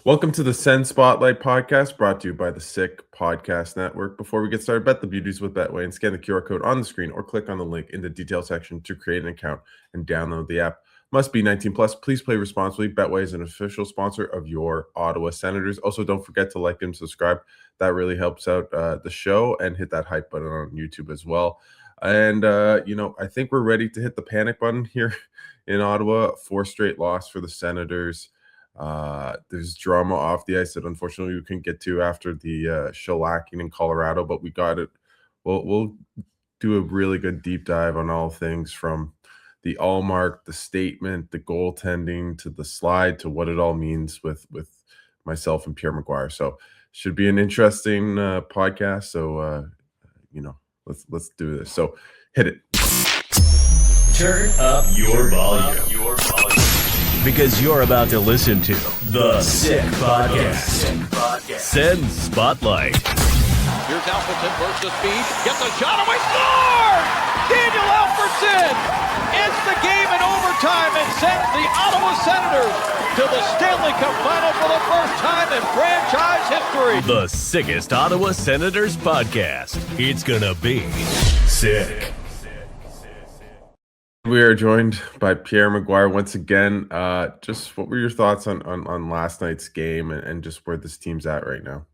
Welcome to the Sens Spotlight podcast brought to you by the Sick Podcast Network. Before we get started, bet the beauties with Betway and scan the QR code on the screen or click on the link in the details section to create an account and download the app. Must be 19 plus. Please play responsibly. Betway is an official sponsor of your Ottawa Senators. Also, don't forget to like and subscribe. That really helps out the show, and hit that hype button on YouTube as well. And, I think we're ready to hit the panic button here in Ottawa. 4 straight loss for the Senators. There's drama off the ice that unfortunately we couldn't get to after the shellacking in Colorado, but we got it. We'll do a really good deep dive on all things from the Allmark, the statement, the goaltending, to the slide, to what it all means with myself and Pierre McGuire. So should be an interesting podcast. So let's do this. So hit it. Turn up your volume. Because you're about to listen to the Sick Podcast. Sens Spotlight. Here's Alfredson bursts the speed, gets a shot away, score! Daniel Alfredson ends the game in overtime and sends the Ottawa Senators to the Stanley Cup Final for the first time in franchise history. The sickest Ottawa Senators podcast. It's gonna be sick. We are joined by Pierre McGuire once again. Just what were your thoughts on last night's game and just where this team's at right now?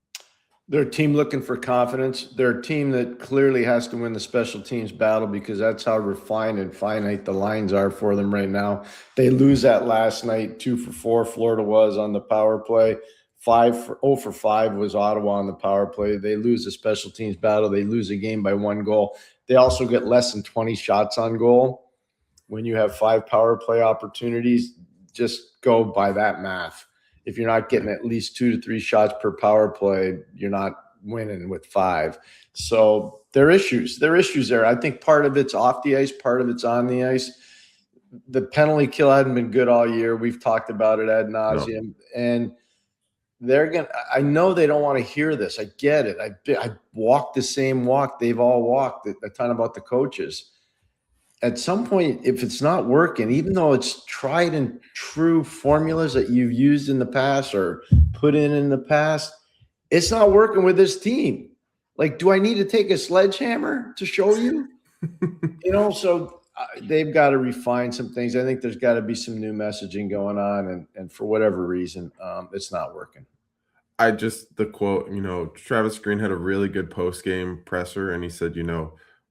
They're a team looking for confidence. They're a team that clearly has to win the special teams battle because that's how refined and finite the lines are for them right now. They lose that last night, 2 for 4, Florida was on the power play. 0 for 5 was Ottawa on the power play. They lose the special teams battle. They lose a game by 1 goal. They also get less than 20 shots on goal. When you have 5 power play opportunities, just go by that math. If you're not getting at least 2 to 3 shots per power play, you're not winning with 5. So there are issues. There are issues there. I think part of it's off the ice, part of it's on the ice. The penalty kill hadn't been good all year. We've talked about it ad nauseum. No. And I know they don't want to hear this. I get it. I walked the same walk they've all walked a ton about the coaches. At some point, if it's not working, even though it's tried and true formulas that you've used in the past or put in the past, it's not working with this team. Like, do I need to take a sledgehammer to show you? So they've got to refine some things. I think there's got to be some new messaging going on, and for whatever reason, it's not working. The quote, Travis Green had a really good post-game presser, and he said,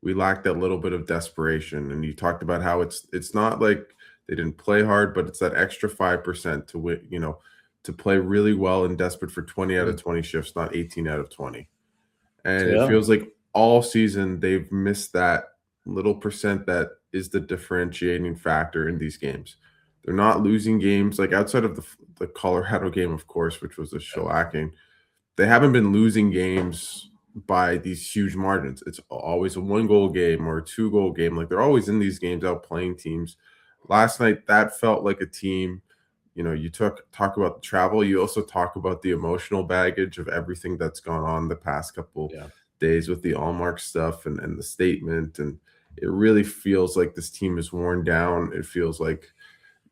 we lacked that little bit of desperation. And you talked about how it's not like they didn't play hard, but it's that extra 5% to win, to play really well and desperate for 20 out of 20 shifts, not 18 out of 20. And It feels like all season they've missed that little percent that is the differentiating factor in these games. They're not losing games, like outside of the Colorado game, of course, which was a shellacking. They haven't been losing games by these huge margins. It's always a 1-goal game or a 2-goal game. Like, they're always in these games out playing teams. Last night, that felt like a team. You talk about the travel. You also talk about the emotional baggage of everything that's gone on the past couple days with the Allmark stuff and the statement. And it really feels like this team is worn down. It feels like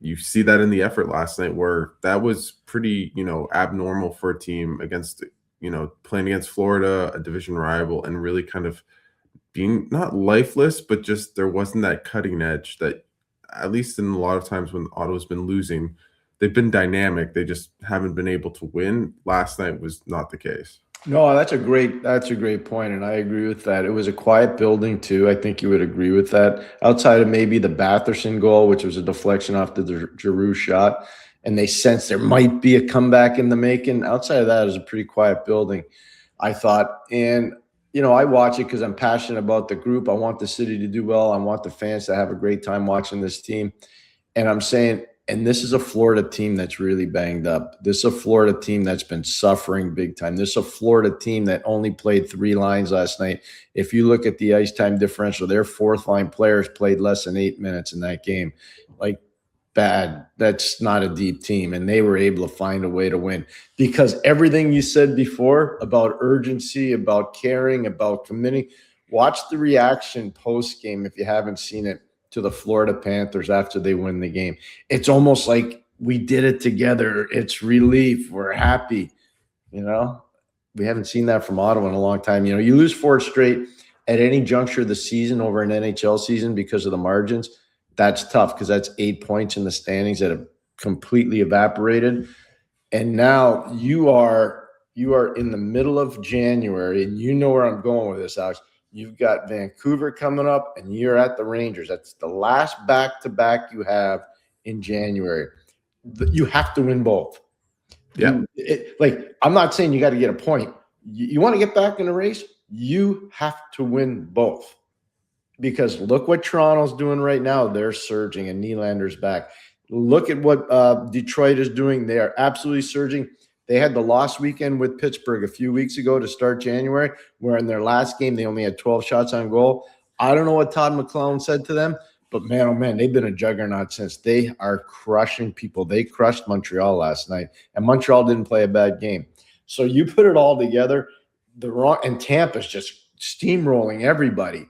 you see that in the effort last night, where that was pretty, abnormal for a team against playing against Florida, a division rival, and really kind of being not lifeless, but just there wasn't that cutting edge that, at least in a lot of times when Ottawa's been losing, they've been dynamic. They just haven't been able to win. Last night was not the case. No, that's a great point, and I agree with that. It was a quiet building too. I think you would agree with that. Outside of maybe the Batherson goal, which was a deflection off the Giroux shot, and they sensed there might be a comeback in the making. Outside of that, it was a pretty quiet building, I thought. And, I watch it because I'm passionate about the group. I want the city to do well. I want the fans to have a great time watching this team. And I'm saying, and this is a Florida team that's really banged up. This is a Florida team that's been suffering big time. This is a Florida team that only played 3 lines last night. If you look at the ice time differential, their 4th-line players played less than 8 minutes in that game. Like, bad. That's not a deep team. And they were able to find a way to win because everything you said before about urgency, about caring, about committing, watch the reaction post-game if you haven't seen it to the Florida Panthers after they win the game. It's almost like we did it together. It's relief. We're happy. You know, we haven't seen that from Ottawa in a long time. You know, you lose 4 straight at any juncture of the season over an NHL season because of the margins. That's tough because that's 8 points in the standings that have completely evaporated. And now you are in the middle of January, and you know where I'm going with this, Alex. You've got Vancouver coming up, and you're at the Rangers. That's the last back-to-back you have in January. You have to win both. Yeah. I'm not saying you got to get a point. You want to get back in the race, you have to win both. Because look what Toronto's doing right now. They're surging, and Nylander's back. Look at what Detroit is doing. They are absolutely surging. They had the loss weekend with Pittsburgh a few weeks ago to start January, where in their last game they only had 12 shots on goal. I don't know what Todd McClellan said to them, but man, oh man, they've been a juggernaut since. They are crushing people. They crushed Montreal last night, and Montreal didn't play a bad game. So you put it all together, and Tampa's just steamrolling everybody.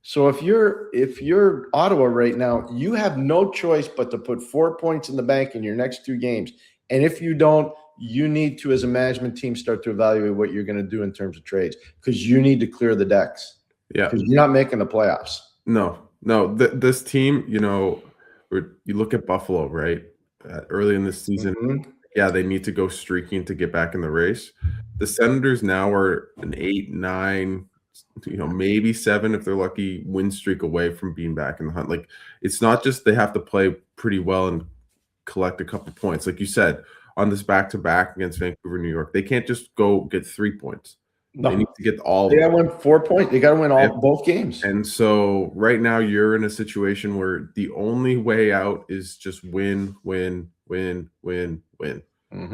So if you're Ottawa right now, you have no choice but to put 4 points in the bank in your next 2 games. And if you don't, you need to, as a management team, start to evaluate what you're going to do in terms of trades, because you need to clear the decks. Yeah. Because you're not making the playoffs. No. This team, you know, you look at Buffalo, right? Early in this season, yeah, they need to go streaking to get back in the race. The Senators now are an 8, 9, you know, maybe 7 if they're lucky, win streak away from being back in the hunt. Like, it's not just they have to play pretty well and collect a couple points. Like you said, on this back-to-back against Vancouver, New York, they can't just go get 3 points. No. They need to get all of them. They got to win 4 points. They got to win both games. And so right now you're in a situation where the only way out is just win. Mm-hmm.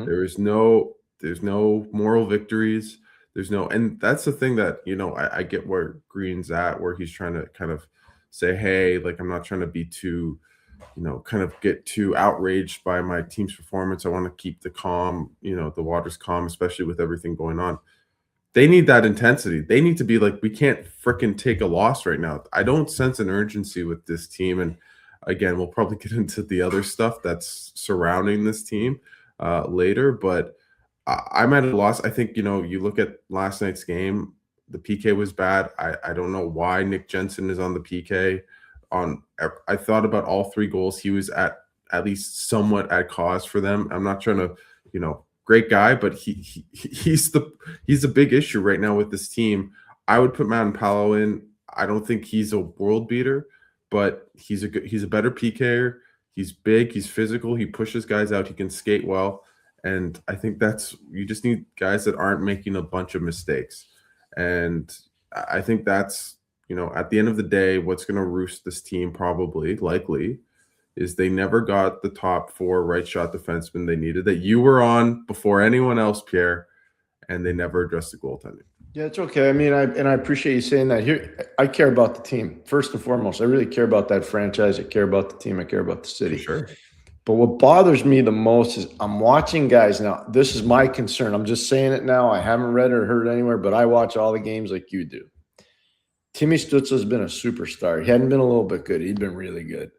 There's no moral victories. And that's the thing that, you know, I get where Green's at, where he's trying to kind of say, hey, like, I'm not trying to be too, you know, kind of get too outraged by my team's performance. I want to keep the calm, you know, the waters calm, especially with everything going on. They need that intensity. They need to be like, we can't fricking take a loss right now. I don't sense an urgency with this team. And again, we'll probably get into the other stuff that's surrounding this team later, but I'm at a loss. I think, you know, you look at last night's game, the PK was bad. I don't know why Nick Jensen is on the PK. I thought about all 3 goals. He was at least somewhat at cause for them. I'm not trying to, you know, great guy, but he's a big issue right now with this team. I would put Matt in. I don't think he's a world beater, but he's a better PKer. He's big, he's physical, he pushes guys out, he can skate well. And I think you just need guys that aren't making a bunch of mistakes. And I think that's, you know, at the end of the day, what's going to roost this team likely, is they never got the top 4 right shot defensemen they needed, that you were on before anyone else, Pierre, and they never addressed the goaltending. Yeah, it's okay. I mean, I appreciate you saying that. Here, I care about the team first and foremost. I really care about that franchise. I care about the team. I care about the city. Sure. But what bothers me the most is I'm watching guys now. This is my concern. I'm just saying it now. I haven't read or heard anywhere, but I watch all the games like you do. Timmy Stützle's been a superstar. He hadn't been a little bit good. He'd been really good.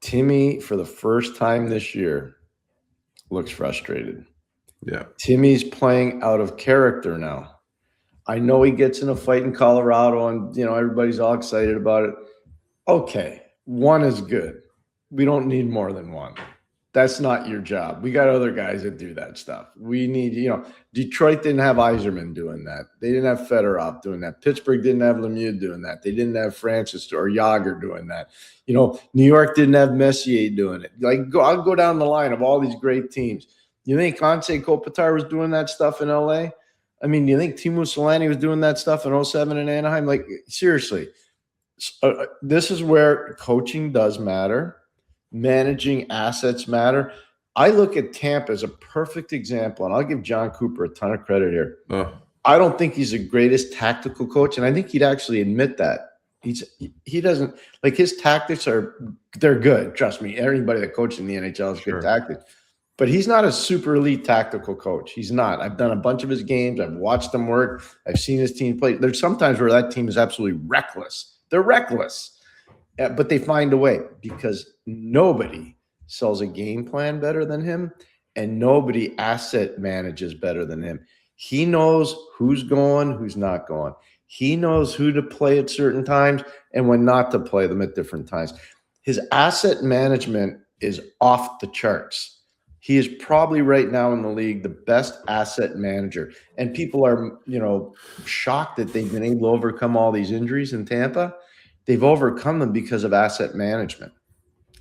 Timmy, for the first time this year, looks frustrated. Yeah. Timmy's playing out of character now. I know he gets in a fight in Colorado and, you know, everybody's all excited about it. Okay, 1 is good. We don't need more than 1. That's not your job. We got other guys that do that stuff. We need, you know, Detroit didn't have Yzerman doing that. They didn't have Fedorov doing that. Pittsburgh didn't have Lemieux doing that. They didn't have Francis or Yager doing that. You know, New York didn't have Messier doing it. Like, I'll go down the line of all these great teams. You think Anze Kopitar was doing that stuff in LA? I mean, do you think Teemu Selanne was doing that stuff in 07 in Anaheim? Like, seriously, this is where coaching does matter. Managing assets matter. I look at Tampa as a perfect example, and I'll give John Cooper a ton of credit here. I don't think he's the greatest tactical coach, and I think he'd actually admit that. He doesn't – like, his tactics they're good. Trust me, anybody that coaches in the NHL is good tactics. But he's not a super elite tactical coach. He's not. I've done a bunch of his games. I've watched him work. I've seen his team play. There's sometimes where that team is absolutely reckless. They're reckless. But they find a way because nobody sells a game plan better than him, and nobody asset manages better than him. He knows who's going, who's not going. He knows who to play at certain times and when not to play them at different times. His asset management is off the charts. He is probably right now in the league the best asset manager. And people are, shocked that they've been able to overcome all these injuries in Tampa. They've overcome them because of asset management.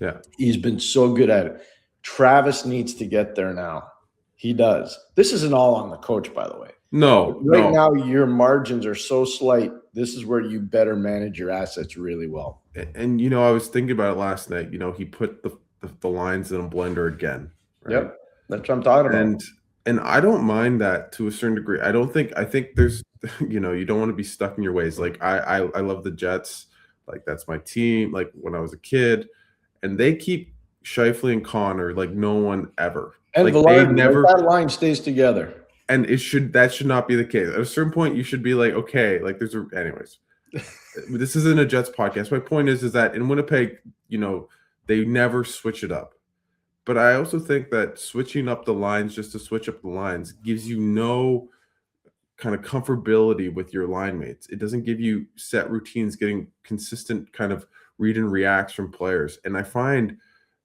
Yeah. He's been so good at it. Travis needs to get there now. He does. This isn't all on the coach, by the way. No. Right now, your margins are so slight. This is where you better manage your assets really well. And I was thinking about it last night. He put the lines in a blender again. Right? Yep. That's what I'm talking about. And I don't mind that to a certain degree. I think there's, you don't want to be stuck in your ways. Like I love the Jets. Like that's my team. Like when I was a kid, and they keep Scheifele and Connor like no one ever. And like Velarde, that line stays together. And that should not be the case. At a certain point, you should be like, okay, like anyways. This isn't a Jets podcast. My point is that in Winnipeg, they never switch it up. But I also think that switching up the lines just to switch up the lines gives you no kind of comfortability with your line mates. It doesn't give you set routines, getting consistent kind of read and reacts from players. And I find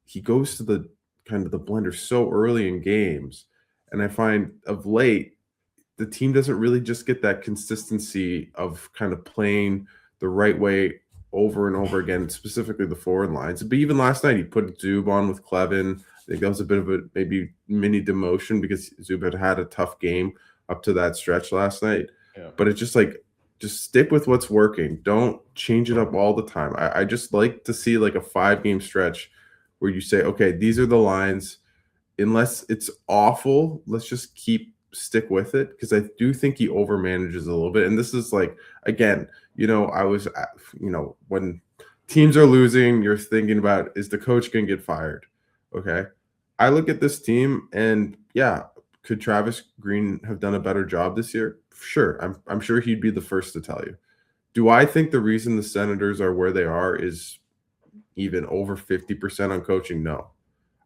he goes to the kind of the blender so early in games. And I find of late, the team doesn't really just get that consistency of kind of playing the right way over and over again, specifically the forward lines. But even last night, he put Zub on with Clevin. I think that was a bit of a maybe mini demotion because Zub had a tough game up to that stretch last night. Yeah. But it's just stick with what's working. Don't change it up all the time. I just like to see like a 5-game stretch where you say, okay, these are the lines. Unless it's awful, let's just stick with it, because I do think he overmanages a little bit. And this is like, again, I was, when teams are losing, you're thinking about, is the coach going to get fired? Okay. I look at this team and yeah, could Travis Green have done a better job this year? Sure. I'm sure he'd be the first to tell you. Do I think the reason the Senators are where they are is even over 50% on coaching? No.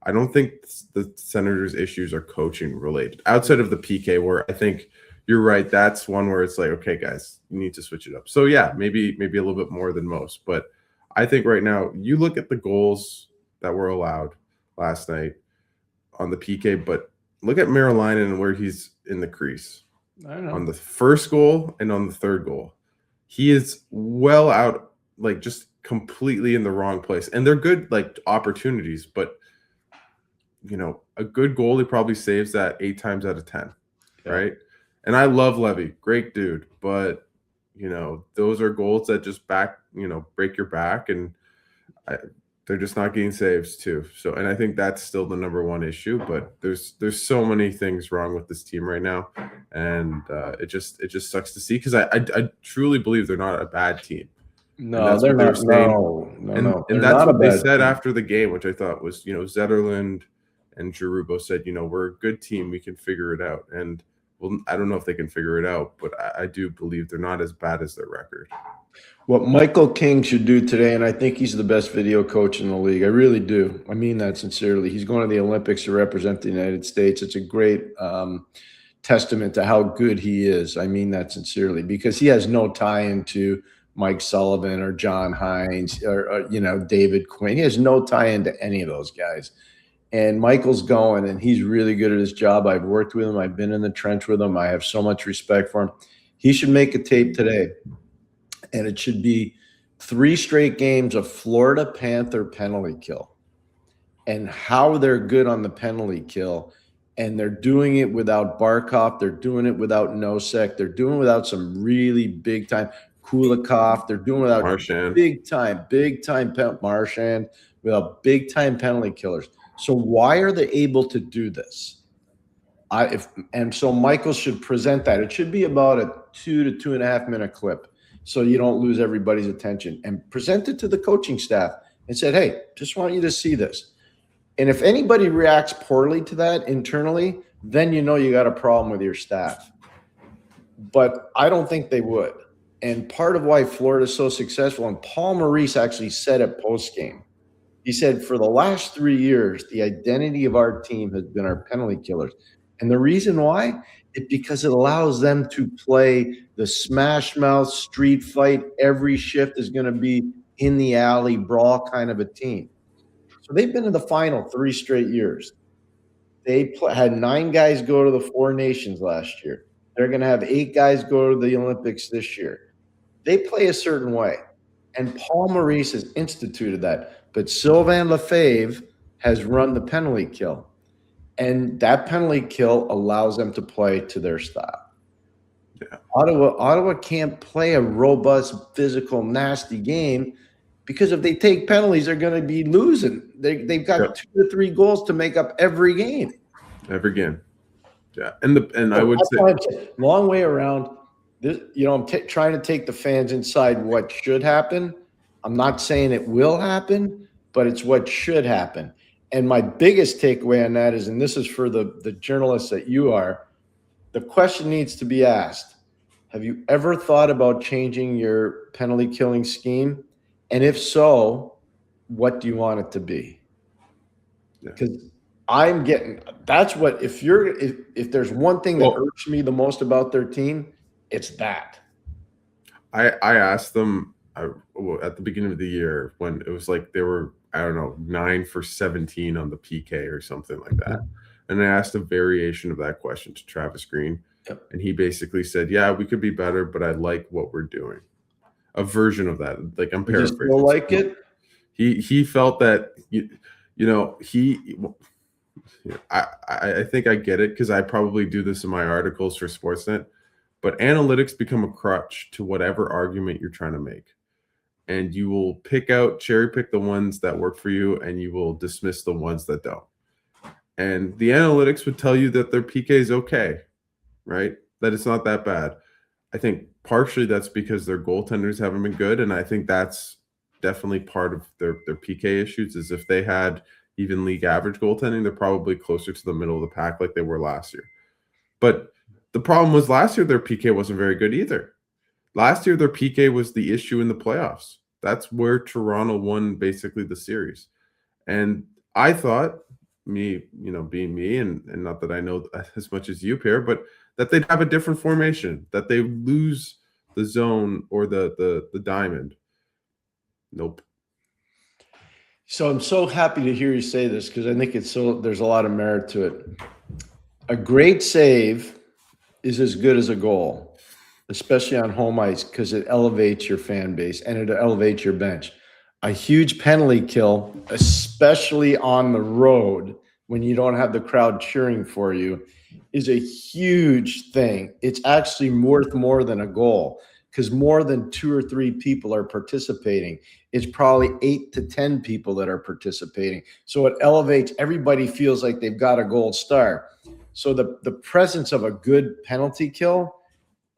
I don't think the Senators' issues are coaching related outside of the PK, where I think you're right. That's one where it's like, okay, guys, you need to switch it up. So yeah, maybe a little bit more than most, but I think right now you look at the goals that were allowed last night on the PK, but look at Marilainen and where he's in the crease. I know. On the first goal and on the third goal. He is well out, like just completely in the wrong place. And they're good like opportunities, but a good goalie probably saves that 8 times out of 10, yeah. Right? And I love Levy, great dude, but those are goals that just break your back, and they're just not getting saves too. So, and I think that's still the number one issue. But there's so many things wrong with this team right now, and it just sucks to see, because I truly believe they're not a bad team. No, they're not. No. And that's what they said after the game, which I thought was, Zetterlund and Giroux both said, we're a good team. We can figure it out. And well, I don't know if they can figure it out, but I do believe they're not as bad as their record. What Michael King should do today, and I think he's the best video coach in the league. I really do. I mean that sincerely. He's going to the Olympics to represent the United States. It's a great testament to how good he is. I mean that sincerely, because he has no tie into Mike Sullivan or John Hines or David Quinn. He has no tie into any of those guys. And Michael's going, and he's really good at his job. I've worked with him. I've been in the trench with him. I have so much respect for him. He should make a tape today, and it should be 3 straight games of Florida Panther penalty kill and how they're good on the penalty kill. And they're doing it without Barkov. They're doing it without Nosek. They're doing it without some really big-time Kulikov. They're doing it without Marchand. big-time Marchand, without big-time penalty killers. So why are they able to do this? So Michael should present that. It should be about a 2 to 2.5 minute clip, so you don't lose everybody's attention, and present it to the coaching staff and said, hey, just want you to see this. And if anybody reacts poorly to that internally, then you got a problem with your staff. But I don't think they would. And part of why Florida's so successful, and Paul Maurice actually said it post-game, He said, for the last 3 years, the identity of our team has been our penalty killers. And the reason why is because it allows them to play the smash mouth street fight. Every shift is going to be in the alley brawl kind of a team. So they've been in the final 3 straight years. They had 9 guys go to the 4 Nations last year. They're going to have 8 guys go to the Olympics this year. They play a certain way. And Paul Maurice has instituted that. But Sylvain Lefebvre has run the penalty kill. And that penalty kill allows them to play to their style. Yeah. Ottawa can't play a robust, physical, nasty game because if they take penalties, they're going to be losing. They've got 2 to 3 goals to make up every game. Every game. Yeah. And I would say long way around. This, I'm trying to take the fans inside what should happen. I'm not saying it will happen, but it's what should happen. And my biggest takeaway on that is, and this is for the journalists that you are, the question needs to be asked. Have you ever thought about changing your penalty killing scheme? And if so, what do you want it to be? Because that's what, if there's one thing that irks me the most about their team, it's that. I asked them at the beginning of the year when it was like they were, I don't know, 9 for 17 on the PK or something like that. And I asked a variation of that question to Travis Green. Yep. And he basically said, yeah, we could be better, but I like what we're doing. A version of that. Like, I'm paraphrasing. You still like it? He felt that, I think I get it because I probably do this in my articles for Sportsnet. But analytics become a crutch to whatever argument you're trying to make. And you will cherry pick the ones that work for you, and you will dismiss the ones that don't. And the analytics would tell you that their PK is okay, right? That it's not that bad. I think partially that's because their goaltenders haven't been good, and I think that's definitely part of their PK issues. Is if they had even league average goaltending, they're probably closer to the middle of the pack like they were last year. But the problem was last year their PK wasn't very good either. Last year, their PK was the issue in the playoffs. That's where Toronto won basically the series. And I thought, being me, and not that I know as much as you, Pierre, but that they'd have a different formation, that they lose the zone or the diamond. Nope. So I'm so happy to hear you say this because I think there's a lot of merit to it. A great save is as good as a goal, especially on home ice, because it elevates your fan base and it elevates your bench. A huge penalty kill, especially on the road when you don't have the crowd cheering for you, is a huge thing. It's actually worth more than a goal because more than 2 or 3 people are participating. It's probably 8 to 10 people that are participating. So it elevates, everybody feels like they've got a gold star. So the presence of a good penalty kill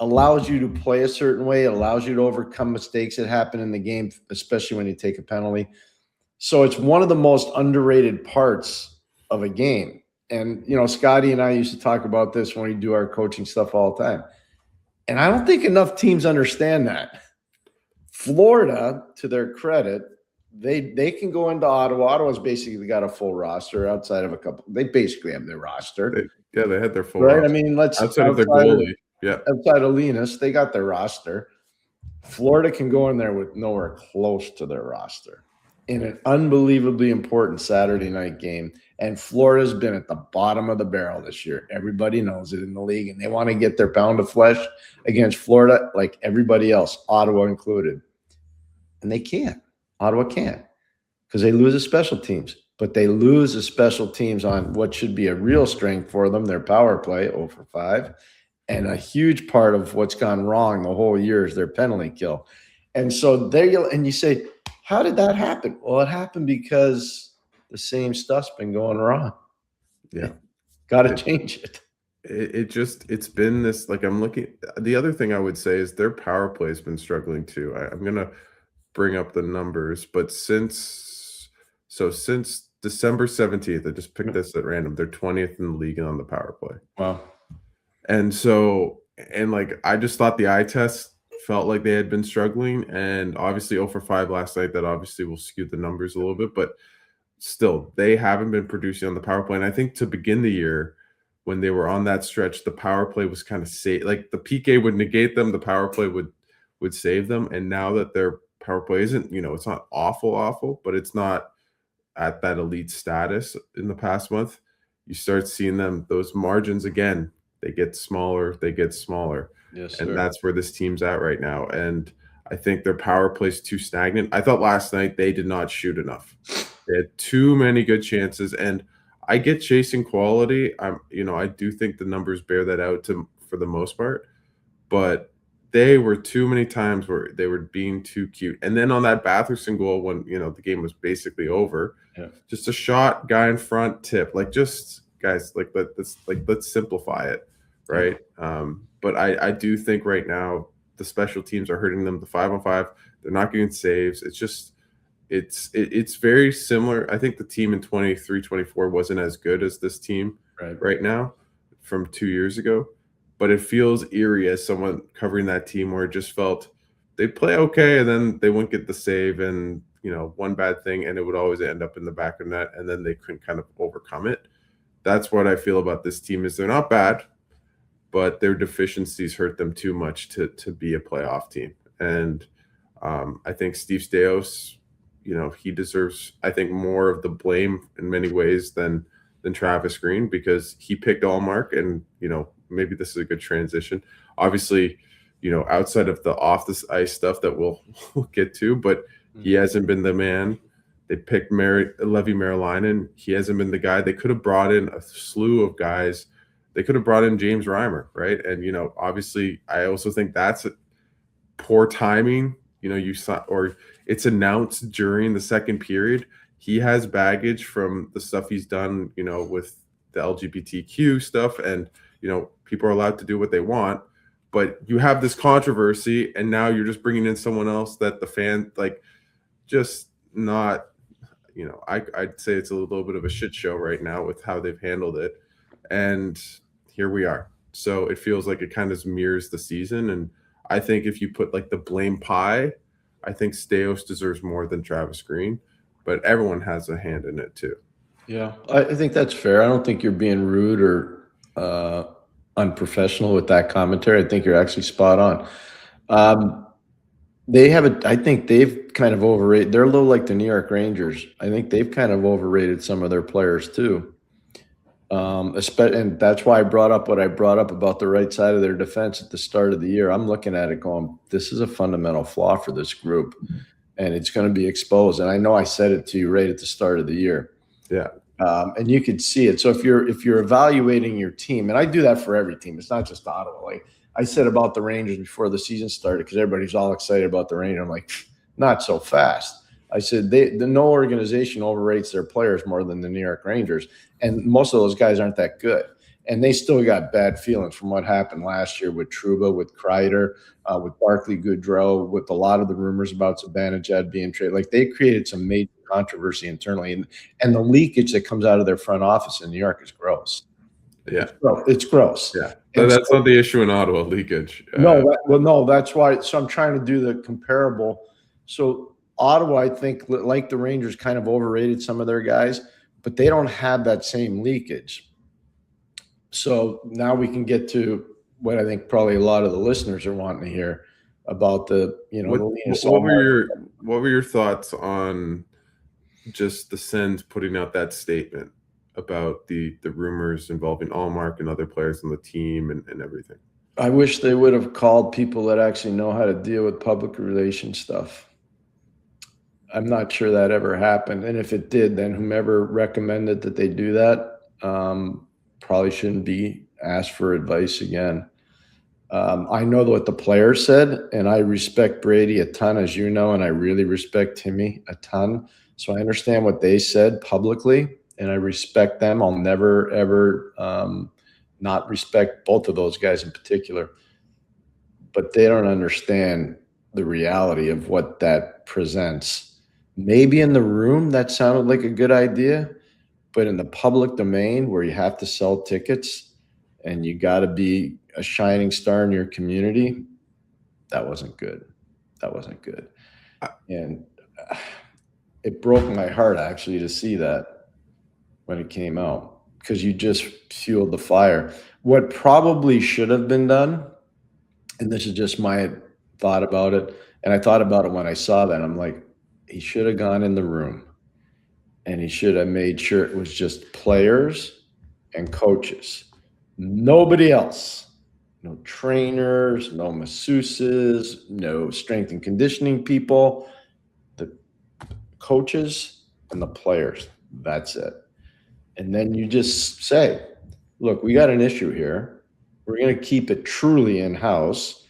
allows you to play a certain way. It allows you to overcome mistakes that happen in the game, especially when you take a penalty. So it's one of the most underrated parts of a game. And, Scotty and I used to talk about this when we do our coaching stuff all the time. And I don't think enough teams understand that. Florida, to their credit, they can go into Ottawa. Ottawa's basically got a full roster outside of a couple. They basically have their roster. They had their full roster. Right? I mean, outside of their goalie. Yeah. Outside of Linus, they got their roster. Florida can go in there with nowhere close to their roster in an unbelievably important Saturday night game. And Florida's been at the bottom of the barrel this year. Everybody knows it in the league, and they want to get their pound of flesh against Florida like everybody else, Ottawa included. And they can't. Ottawa can't because they lose the special teams. But they lose the special teams on what should be a real strength for them, their power play, 0 for 5. And a huge part of what's gone wrong the whole year is their penalty kill. And so you say, how did that happen? Well, it happened because the same stuff's been going wrong. Yeah. Got to change it. It's been this, like, I'm looking. The other thing I would say is their power play has been struggling too. I'm going to bring up the numbers, but since December 17th, I just picked this at random. They're 20th in the league on the power play. Wow. And so, I just thought the eye test felt like they had been struggling, and obviously 0 for 5 last night. That obviously will skew the numbers a little bit, but still, they haven't been producing on the power play. And I think to begin the year, when they were on that stretch, the power play was kind of safe. Like the PK would negate them, the power play would save them. And now that their power play isn't, it's not awful, but it's not at that elite status in the past month, you start seeing those margins again, they get smaller. Yes, And sir. that's where this team's at right now. And I think their power play is too stagnant. I thought last night they did not shoot enough. They had too many good chances. And I get chasing quality. I do think the numbers bear that out for the most part. But they were too many times where they were being too cute. And then on that Batherson goal, when the game was basically over, just a shot, guy in front, tip. Like, just guys, let's simplify it, right? But I do think right now the special teams are hurting them. The 5-on-5, they're not getting saves. It's just it's very similar. I think the team in 23-24 wasn't as good as this team right now from 2 years ago. But it feels eerie as someone covering that team, where it just felt they'd play okay and then they wouldn't get the save, and one bad thing and it would always end up in the back of net, and then they couldn't kind of overcome it. That's what I feel about this team, is they're not bad, but their deficiencies hurt them too much to be a playoff team. And I think Steve Staios, he deserves, I think, more of the blame in many ways than Travis Green, because he picked Allmark, and maybe this is a good transition. Obviously, outside of the off the ice stuff that we'll get to, but he hasn't been the man. They picked Levi Merrilainen. He hasn't been the guy. They could have brought in a slew of guys. They could have brought in James Reimer, right? And obviously, I also think that's poor timing. You saw, or it's announced during the second period. He has baggage from the stuff he's done, with the LGBTQ stuff, and people are allowed to do what they want. But you have this controversy, and now you're just bringing in someone else that the fan just not. I'd say it's a little bit of a shit show right now with how they've handled it, and here we are. So it feels like it kind of mirrors the season, and I think if you put the blame pie, I think Staios deserves more than Travis Green, but everyone has a hand in it too. Yeah, I think that's fair. I don't think you're being rude or unprofessional with that commentary. I think you're actually spot on. I think they've kind of overrated. They're a little like the New York Rangers. I think they've kind of overrated some of their players too. And that's why I brought up what I brought up about the right side of their defense at the start of the year. I'm looking at it going, this is a fundamental flaw for this group, and it's going to be exposed. And I know I said it to you right at the start of the year. Yeah. And you could see it. So if you're evaluating your team, and I do that for every team, it's not just Ottawa. Like I said about the Rangers before the season started, because everybody's all excited about the Rangers. I'm like, not so fast. I said no organization overrates their players more than the New York Rangers, and most of those guys aren't that good. And they still got bad feelings from what happened last year with Trouba, with Kreider, with Barclay Goodrow, with a lot of the rumors about Zibanejad being traded. Like they created some major controversy internally, and the leakage that comes out of their front office in New York is gross. Yeah, it's gross. Yeah, that's not the issue in Ottawa, leakage. No, that's why. So I'm trying to do the comparable. So Ottawa, I think, like the Rangers, kind of overrated some of their guys, but they don't have that same leakage. So now we can get to what I think probably a lot of the listeners are wanting to hear about the, what were your thoughts on just the Sens putting out that statement about the rumors involving Allmark and other players on the team and everything? I wish they would have called people that actually know how to deal with public relations stuff. I'm not sure that ever happened. And if it did, then whomever recommended that they do that probably shouldn't be asked for advice again. I know what the player said, and I respect Brady a ton, as you know, and I really respect Timmy a ton. So I understand what they said publicly, and I respect them. I'll never, ever not respect both of those guys in particular. But they don't understand the reality of what that presents. Maybe in the room that sounded like a good idea, but in the public domain where you have to sell tickets and you got to be a shining star in your community, that wasn't good. And it broke my heart actually to see that when it came out, because you just fueled the fire. What probably should have been done, and this is just my thought about it, and I thought about it when I saw that. I'm like, he should have gone in the room and he should have made sure it was just players and coaches, nobody else. No trainers, no masseuses, no strength and conditioning people. The coaches and the players. That's it. And then you just say, look, we got an issue here. We're going to keep it truly in-house.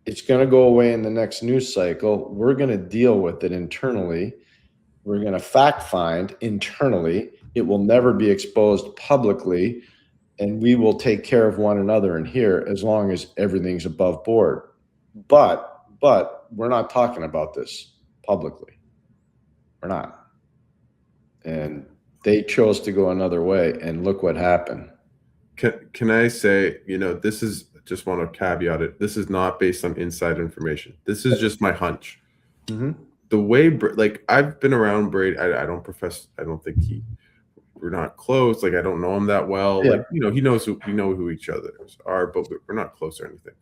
It's going to go away in the next news cycle. We're going to deal with it internally. We're going to fact find internally. It will never be exposed publicly. And we will take care of one another in here as long as everything's above board. But we're not talking about this publicly. We're not. And they chose to go another way, and look what happened. Can I say, this is, just want to caveat it, this is not based on inside information. This is just my hunch. Mm-hmm. The way, I've been around Brady. I don't think we're not close. I don't know him that well. Yeah. He knows we know who each other are, but we're not close or anything.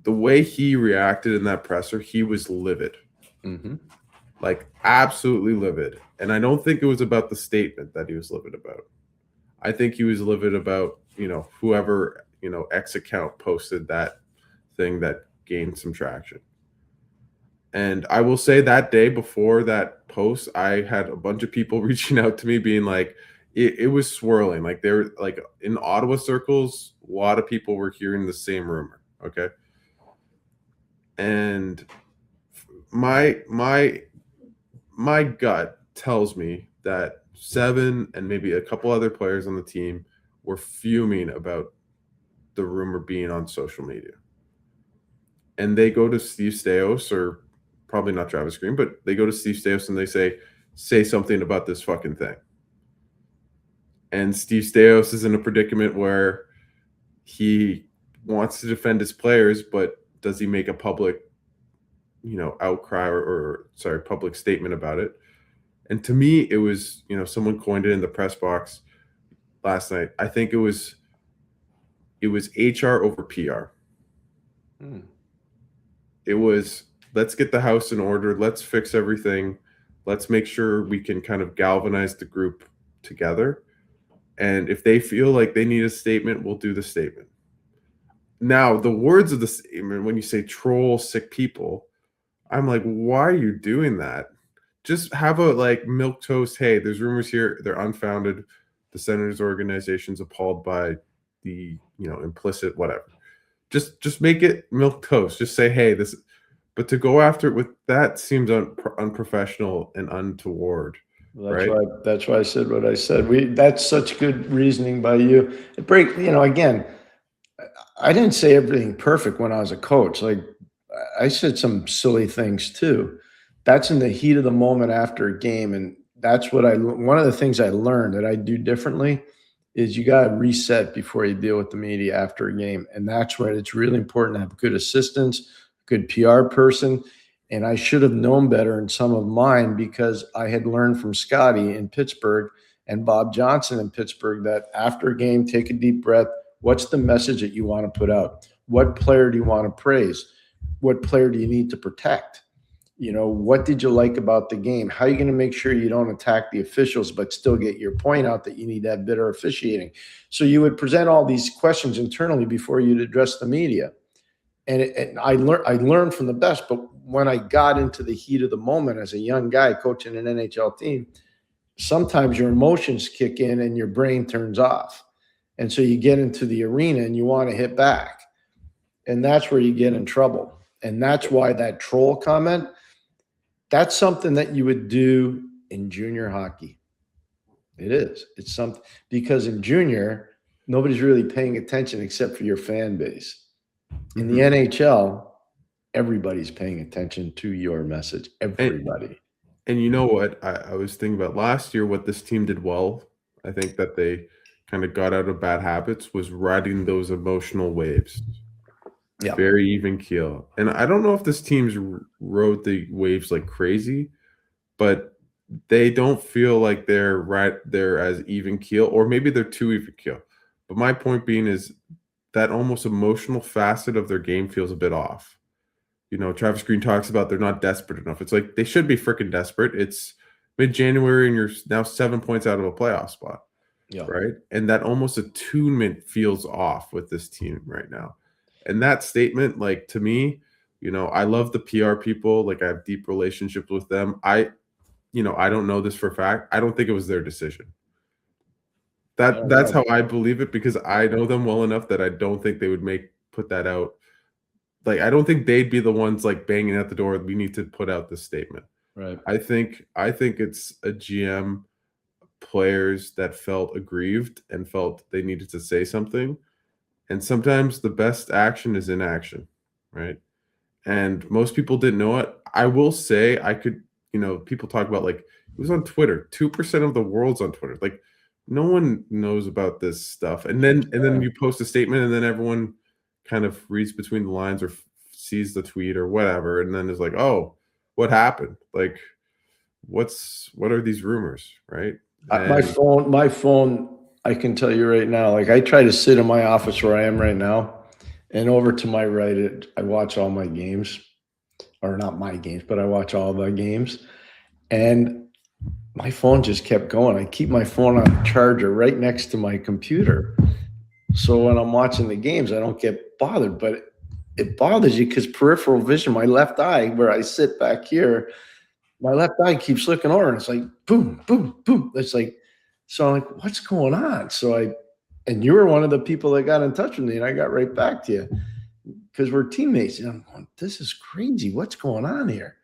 The way he reacted in that presser, he was livid. Mm-hmm. Absolutely livid. And I don't think it was about the statement that he was livid about. I think he was livid about, whoever, X account posted that thing that gained some traction. And I will say that day before that post, I had a bunch of people reaching out to me being like, it was swirling. They were in Ottawa circles, a lot of people were hearing the same rumor. Okay. And my gut tells me that Seven and maybe a couple other players on the team were fuming about the rumor being on social media. And they go to Steve Staios, or probably not Travis Green, but they go to Steve Staios and they say something about this fucking thing. And Steve Staios is in a predicament where he wants to defend his players, but does he make a public, outcry or public statement about it? And to me, it was, someone coined it in the press box last night. I think it was HR over PR. It was, let's get the house in order. Let's fix everything. Let's make sure we can kind of galvanize the group together. And if they feel like they need a statement, we'll do the statement. Now, the words of the statement, when you say troll sick people, I'm like, why are you doing that? Just have a milquetoast. Hey, there's rumors here. They're unfounded. The Senators organization's appalled by the, implicit whatever. Just make it milquetoast. Just say, hey, this. But to go after it with that seems unprofessional and untoward. That's why I said what I said. That's such good reasoning by you. Again, I didn't say everything perfect when I was a coach. I said some silly things too. That's in the heat of the moment after a game. And that's what one of the things I learned that I do differently is you got to reset before you deal with the media after a game. And that's where it's really important to have good assistants, good PR person. And I should have known better in some of mine, because I had learned from Scotty in Pittsburgh and Bob Johnson in Pittsburgh that after a game, take a deep breath. What's the message that you want to put out? What player do you want to praise? What player do you need to protect? What did you like about the game? How are you going to make sure you don't attack the officials, but still get your point out that you need to have better officiating? So you would present all these questions internally before you'd address the media. And I learned from the best, but when I got into the heat of the moment as a young guy coaching an NHL team, sometimes your emotions kick in and your brain turns off. And so you get into the arena and you want to hit back. And that's where you get in trouble. And that's why that troll comment, that's something that you would do in junior hockey. It is. It's something, because in junior, nobody's really paying attention except for your fan base. In the NHL, everybody's paying attention to your message. Everybody. And you know what? I was thinking about last year, what this team did well. I think that they kind of got out of bad habits was riding those emotional waves. Yeah. Very even keel. And I don't know if this team's rode the waves like crazy, but they don't feel like they're as even keel, or maybe they're too even keel. But my point being is that almost emotional facet of their game feels a bit off. Travis Green talks about they're not desperate enough. It's like they should be freaking desperate. It's mid-January and you're now 7 points out of a playoff spot. Yeah. Right. And that almost attunement feels off with this team right now. And that statement, like, to me, I love the PR people. Like, I have deep relationships with them. I don't know this for a fact. I don't think it was their decision. That's how I believe it, because I know them well enough that I don't think they would put that out. Like, I don't think they'd be the ones like banging at the door. We need to put out this statement. Right. I think it's a GM, players that felt aggrieved and felt they needed to say something. And sometimes the best action is inaction, right? And most people didn't know it. I will say people talk about, like, it was on Twitter. 2% of the world's on Twitter. Like, no one knows about this stuff. And then you post a statement and then everyone kind of reads between the lines or sees the tweet or whatever. And then is like, oh, what happened? Like, what are these rumors, right? My phone, I can tell you right now, like, I try to sit in my office where I am right now, and over to my right, I watch all my games, or not my games, but I watch all the games, and my phone just kept going. I keep my phone on a charger right next to my computer. So when I'm watching the games, I don't get bothered, but it bothers you because peripheral vision, my left eye, where I sit back here, my left eye keeps looking over, and it's like, boom, boom, boom. It's like, so I'm like, what's going on? And you were one of the people that got in touch with me, and I got right back to you because we're teammates. And I'm going, this is crazy. What's going on here?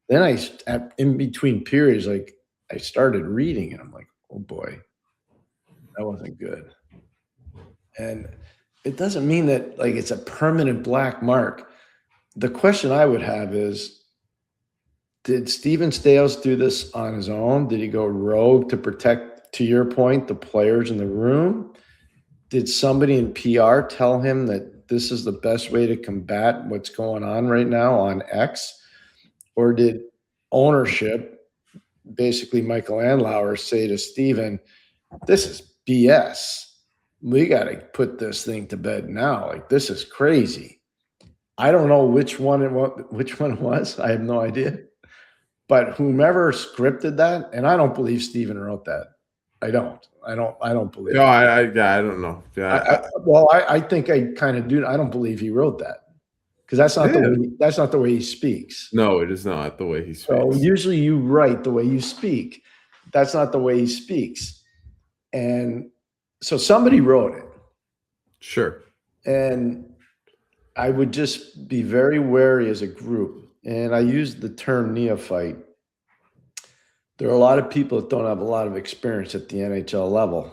Then in between periods, like, I started reading, and I'm like, oh boy, that wasn't good. And it doesn't mean that, like, it's a permanent black mark. The question I would have is, did Steven Stales do this on his own? Did he go rogue to protect, to your point, the players in the room? Did somebody in PR tell him that this is the best way to combat what's going on right now on X? Or did ownership, basically Michael Andlauer, say to Steven, this is BS. We got to put this thing to bed now. Like, this is crazy. I don't know which one it was. I have no idea. But whomever scripted that, and I don't believe Steven wrote that. I don't believe. No, I don't know. Yeah, I think I kind of do. I don't believe he wrote that, because that's not the way he speaks. No, it is not the way he speaks. So usually you write the way you speak. That's not the way he speaks. And so somebody wrote it. Sure. And I would just be very wary as a group. And I use the term neophyte. There are a lot of people that don't have a lot of experience at the NHL level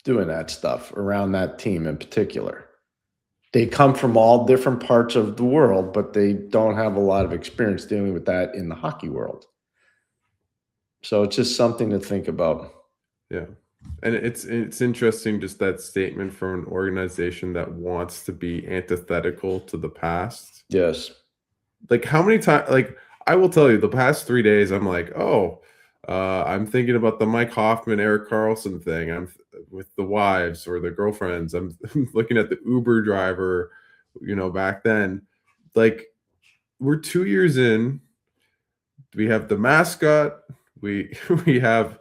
doing that stuff around that team in particular. They come from all different parts of the world, but they don't have a lot of experience dealing with that in the hockey world. So it's just something to think about. Yeah. And it's interesting, just that statement from an organization that wants to be antithetical to the past. Yes. Like, how many times, like, I will tell you, the past 3 days, I'm like, I'm thinking about the Mike Hoffman, Eric Carlson thing. I'm with the wives or the girlfriends. I'm looking at the Uber driver, back then. Like, we're 2 years in. We have the mascot. We have,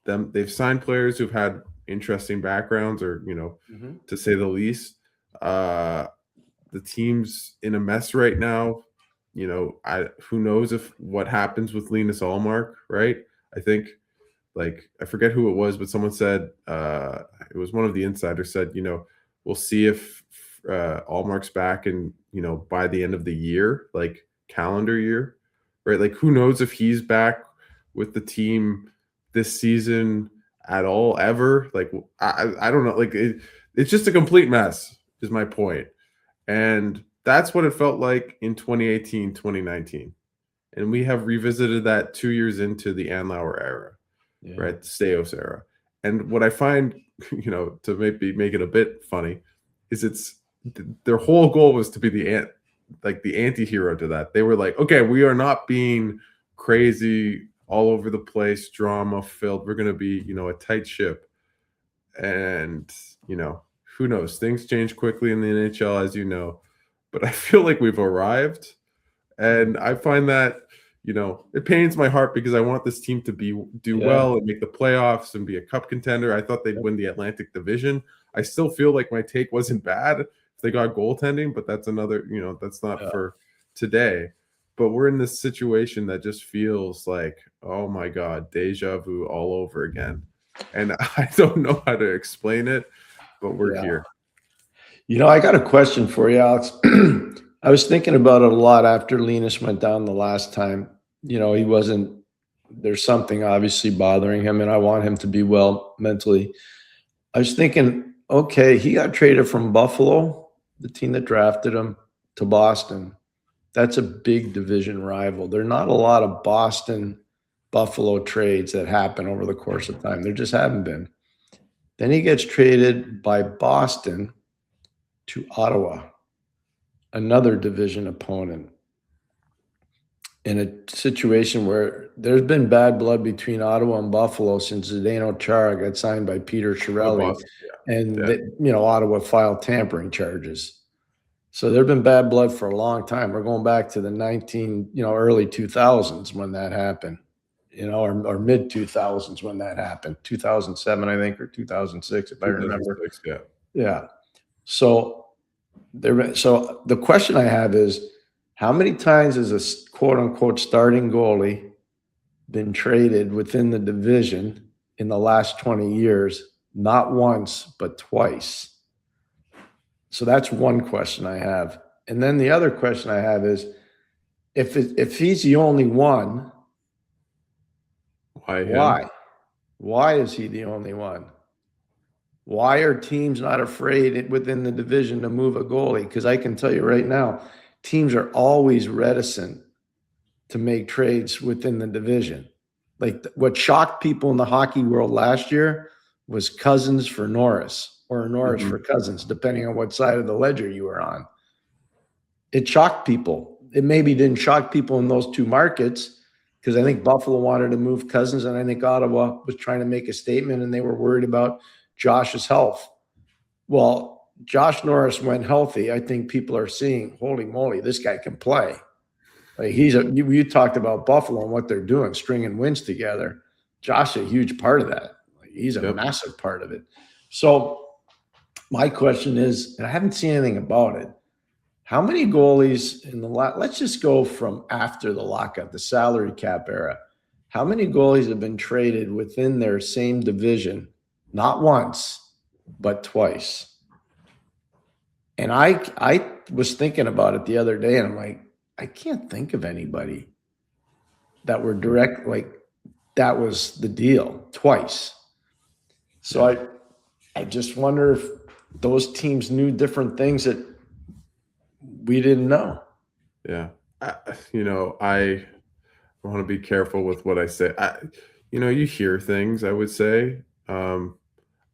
them. They've signed players who've had interesting backgrounds, or, to say the least. The team's in a mess right now. Who knows what happens with Linus Ullmark, right? I think, like, I forget who it was, but someone said, it was one of the insiders said, we'll see if Ullmark's back and, by the end of the year, like calendar year, right? Like, who knows if he's back with the team this season at all, ever. Like, I don't know. Like, it's just a complete mess is my point. And that's what it felt like in 2018, 2019. And we have revisited that 2 years into the Andlauer era, right? The Staios era. And what I find, to maybe make it a bit funny, is their whole goal was to be the anti-hero to that. They were like, okay, we are not being crazy, all over the place, drama filled. We're going to be, a tight ship. And, who knows? Things change quickly in the NHL, as you know. But I feel like we've arrived. And I find that, it pains my heart because I want this team to do well and make the playoffs and be a cup contender. I thought they'd win the Atlantic Division. I still feel like my take wasn't bad if they got goaltending, but that's another, that's not for today. But we're in this situation that just feels like, oh my God, deja vu all over again. And I don't know how to explain it, but we're here. I got a question for you, Alex. I was thinking about it a lot after Linus went down the last time. There's something obviously bothering him, and I want him to be well mentally. I was thinking, okay, he got traded from Buffalo, the team that drafted him, to Boston. That's a big division rival. There are not a lot of Boston-Buffalo trades that happen over the course of time. There just haven't been. Then he gets traded by Boston to Ottawa, another division opponent, in a situation where there's been bad blood between Ottawa and Buffalo since Zdeno Chara got signed by Peter Chiarelli, Ottawa filed tampering charges. So there've been bad blood for a long time. We're going back to the early 2000s when that happened, or mid 2000s when that happened, 2007, I think, or 2006, if I remember. Yeah. So the question I have is, how many times has a quote unquote starting goalie been traded within the division in the last 20 years? Not once, but twice. So that's one question I have. And then the other question I have is, if he's the only one, why? Why is he the only one? Why are teams not afraid within the division to move a goalie? Because I can tell you right now, teams are always reticent to make trades within the division. Like what shocked people in the hockey world last year was Cousins for Norris, or Norris for Cousins, depending on what side of the ledger you were on. It shocked people. It maybe didn't shock people in those two markets, because I think Buffalo wanted to move Cousins, and I think Ottawa was trying to make a statement, and they were worried about Josh's health. Well, Josh Norris went healthy. I think people are seeing, holy moly, this guy can play. Like you talked about Buffalo and what they're doing, stringing wins together. Josh is a huge part of that. He's a massive part of it. So my question is, and I haven't seen anything about it, how many goalies in the let's just go from after the lockout, the salary cap era. How many goalies have been traded within their same division, not once, but twice? And I was thinking about it the other day, and I'm like, I can't think of anybody that were direct, like that was the deal twice. So I just wonder if those teams knew different things that we didn't know. Yeah. I want to be careful with what I say. You hear things, I would say. I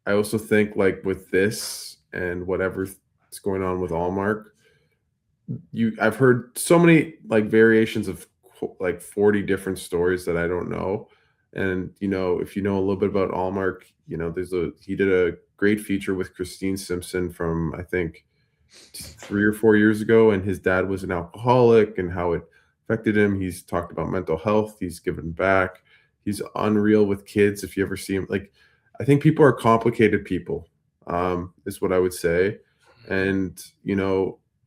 also think, like, with this and whatever's going on with Allmark, I've heard so many like variations of like 40 different stories that I don't know. And if you know a little bit about Allmark, he did a great feature with Christine Simpson from, I think, 3 or 4 years ago, and his dad was an alcoholic and how it affected him. He's talked about mental health. He's given back. He's unreal with kids. If you ever see him, like, I think people are complicated people, is what I would say. And,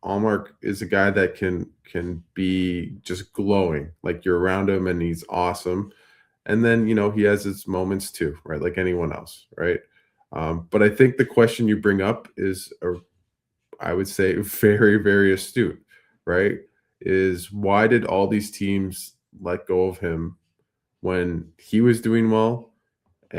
Allmark is a guy that can be just glowing, like you're around him and he's awesome. And then, he has his moments too, right? Like anyone else, right? But I think the question you bring up is, I would say, very, very astute, right? Is why did all these teams let go of him when he was doing well?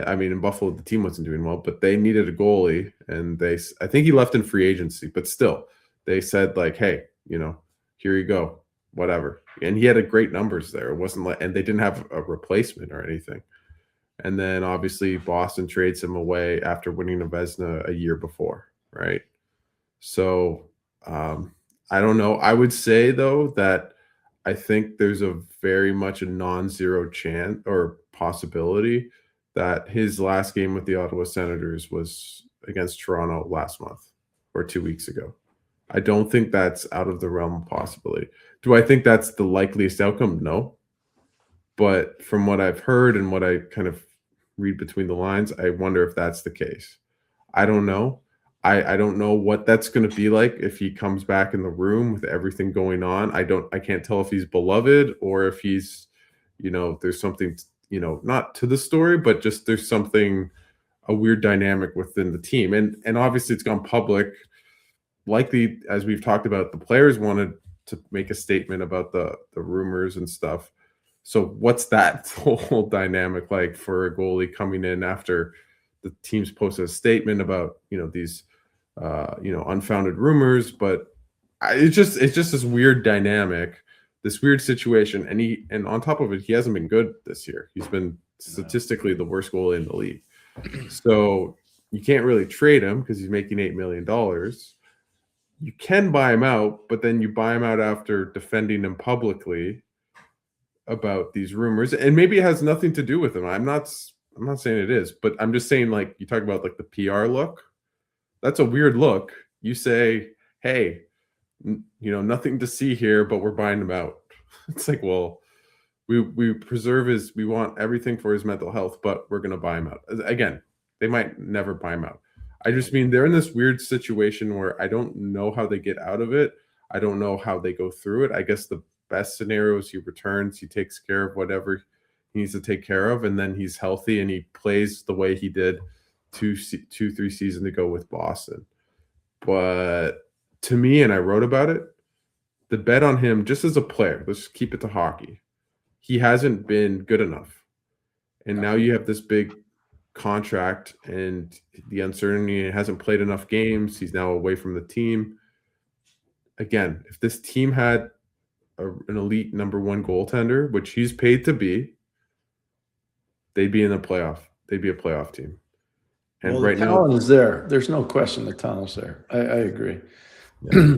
I mean, in Buffalo, the team wasn't doing well, but they needed a goalie, and I think he left in free agency, but still, they said, like, hey, here you go, whatever. And he had a great numbers there. It wasn't like, and they didn't have a replacement or anything. And then obviously Boston trades him away after winning a Vezina a year before, right? So I don't know. I would say, though, that I think there's a very much a non-zero chance or possibility that his last game with the Ottawa Senators was against Toronto last month or 2 weeks ago. I don't think that's out of the realm of possibility. Do I think that's the likeliest outcome? No. But from what I've heard and what I kind of read between the lines, I wonder if that's the case. I don't know. I don't know what that's going to be like if he comes back in the room with everything going on. I can't tell if he's beloved or if he's, there's something, not to the story, but just there's something, a weird dynamic within the team. And obviously it's gone public. Likely, as we've talked about, the players wanted to make a statement about the rumors and stuff. So what's that whole dynamic like for a goalie coming in after the team's posted a statement about, these unfounded rumors? But it's just this weird dynamic, this weird situation. And on top of it, he hasn't been good this year. He's been statistically the worst goalie in the league. So you can't really trade him because he's making $8 million. You can buy him out, but then you buy him out after defending him publicly about these rumors. And maybe it has nothing to do with him. I'm not saying it is, but I'm just saying, like, you talk about like the PR look. That's a weird look. You say, hey, nothing to see here, but we're buying him out. It's like, well, we want everything for his mental health, but we're going to buy him out. Again, they might never buy him out. I just mean they're in this weird situation where I don't know how they get out of it. I don't know how they go through it. I guess the best scenario is he returns, he takes care of whatever he needs to take care of, and then he's healthy and he plays the way he did 3 seasons ago with Boston. But to me, and I wrote about it, the bet on him just as a player, let's keep it to hockey, he hasn't been good enough. And now you have this big contract and the uncertainty, he hasn't played enough games, he's now away from the team. Again, if this team had an elite number one goaltender, which he's paid to be, they'd be in the playoff. They'd be a playoff team. And right now, the talent is there. There's no question the talent's there. I agree. Yeah.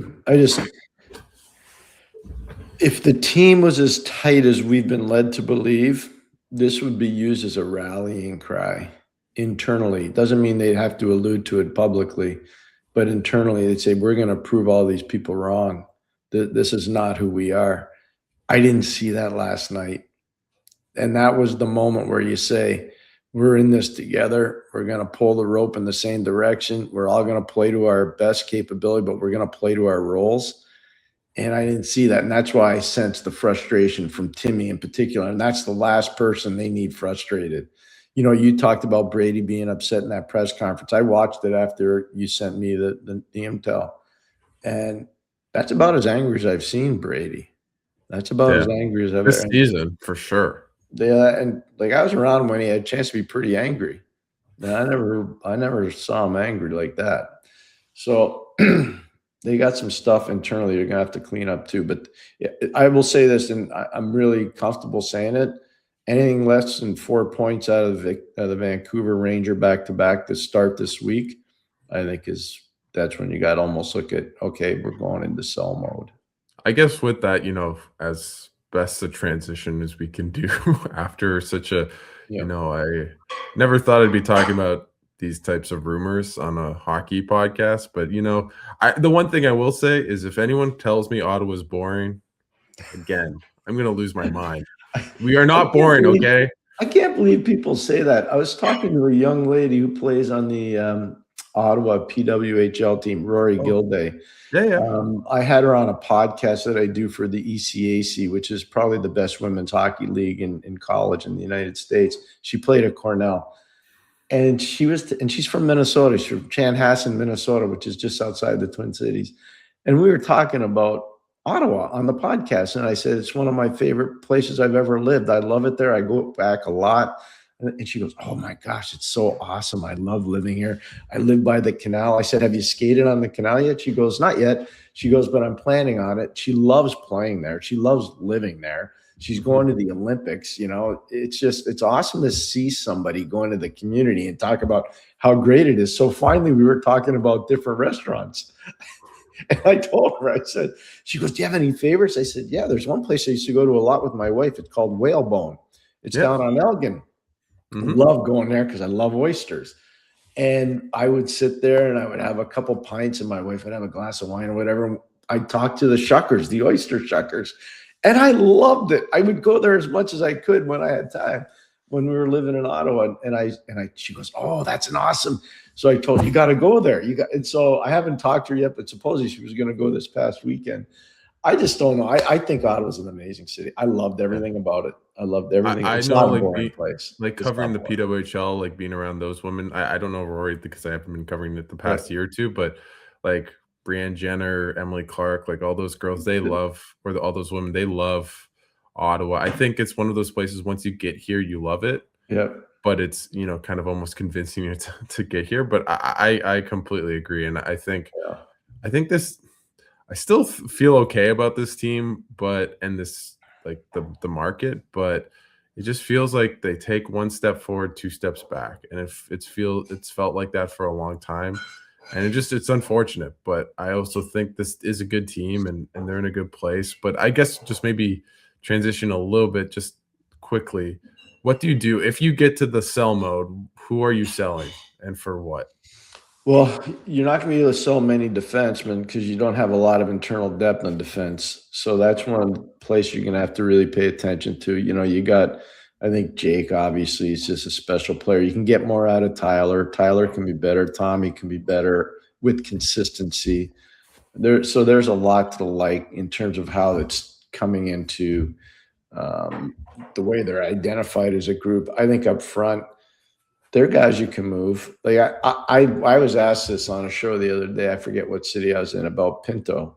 If the team was as tight as we've been led to believe, this would be used as a rallying cry internally. Doesn't mean they'd have to allude to it publicly, but internally they'd say, we're going to prove all these people wrong. This is not who we are. I didn't see that last night. And that was the moment where you say, we're in this together. We're going to pull the rope in the same direction. We're all going to play to our best capability, but we're going to play to our roles. And I didn't see that. And that's why I sensed the frustration from Timmy in particular. And that's the last person they need frustrated. You talked about Brady being upset in that press conference. I watched it after you sent me the intel. And that's about as angry as I've seen Brady. That's about as angry as I've ever seen. This season, for sure. Yeah, and like I was around when he had a chance to be pretty angry. And I never saw him angry like that. So they got some stuff internally they're gonna have to clean up too. But I will say this, and I'm really comfortable saying it. Anything less than 4 points out of the Vancouver Ranger back-to-back to start this week, I think that's when you got to almost look at, okay, we're going into sell mode. I guess with that, as best a transition as we can do after such a, I never thought I'd be talking about these types of rumors on a hockey podcast. But, the one thing I will say is if anyone tells me Ottawa's boring, again, I'm going to lose my mind. We are not boring, okay? I can't believe people say that. I was talking to a young lady who plays on the Ottawa PWHL team, Rory Gilday. Yeah. I had her on a podcast that I do for the ECAC, which is probably the best women's hockey league in college in the United States. She played at Cornell. And she's from Minnesota. She's from Chanhassen, Minnesota, which is just outside the Twin Cities. And we were talking about Ottawa on the podcast. And I said, it's one of my favorite places I've ever lived. I love it there. I go back a lot. And she goes, oh my gosh, it's so awesome. I love living here. I live by the canal. I said, have you skated on the canal yet? She goes, not yet. She goes, but I'm planning on it. She loves playing there. She loves living there. She's going to the Olympics. It's awesome to see somebody going to the community and talk about how great it is. So finally we were talking about different restaurants. And I told her, I said, she goes, do you have any favorites? I said, yeah, there's one place I used to go to a lot with my wife. It's called Whalebone. It's down on Elgin. I love going there because I love oysters. And I would sit there and I would have a couple pints and my wife would have a glass of wine or whatever. I'd talk to the shuckers, the oyster shuckers. And I loved it. I would go there as much as I could when I had time when we were living in Ottawa. And she goes, oh, that's an awesome. So I told her, you got to go there. And so I haven't talked to her yet, but supposedly she was going to go this past weekend. I just don't know. I think Ottawa's an amazing city. I loved everything about it. I loved everything. It's know, not a boring place. Like covering the PWHL, like being around those women. I don't know Rory because I haven't been covering it the past year or two, but like Brianne Jenner, Emily Clark, like all those girls, they love, all those women, they love Ottawa. I think it's one of those places, once you get here, you love it. Yeah. But it's, kind of almost convincing you to get here. But I completely agree. And I think I still feel okay about this team, and this, like the market, but it just feels like they take one step forward, two steps back. And it's felt like that for a long time. And it's unfortunate, but I also think this is a good team and they're in a good place. But I guess just maybe transition a little bit, just quickly. What do you do if you get to the sell mode? Who are you selling and for what? Well, you're not going to be able to sell many defensemen because you don't have a lot of internal depth on defense. So that's one place you're going to have to really pay attention to. You got, I think Jake obviously is just a special player. You can get more out of Tyler. Tyler can be better. Tommy can be better with consistency. So there's a lot to like in terms of how it's coming into the way they're identified as a group. I think up front, they're guys you can move. Like I was asked this on a show the other day. I forget what city I was in about Pinto.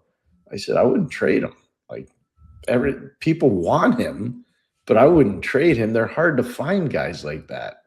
I said I wouldn't trade him. Like people want him, but I wouldn't trade him. They're hard to find guys like that,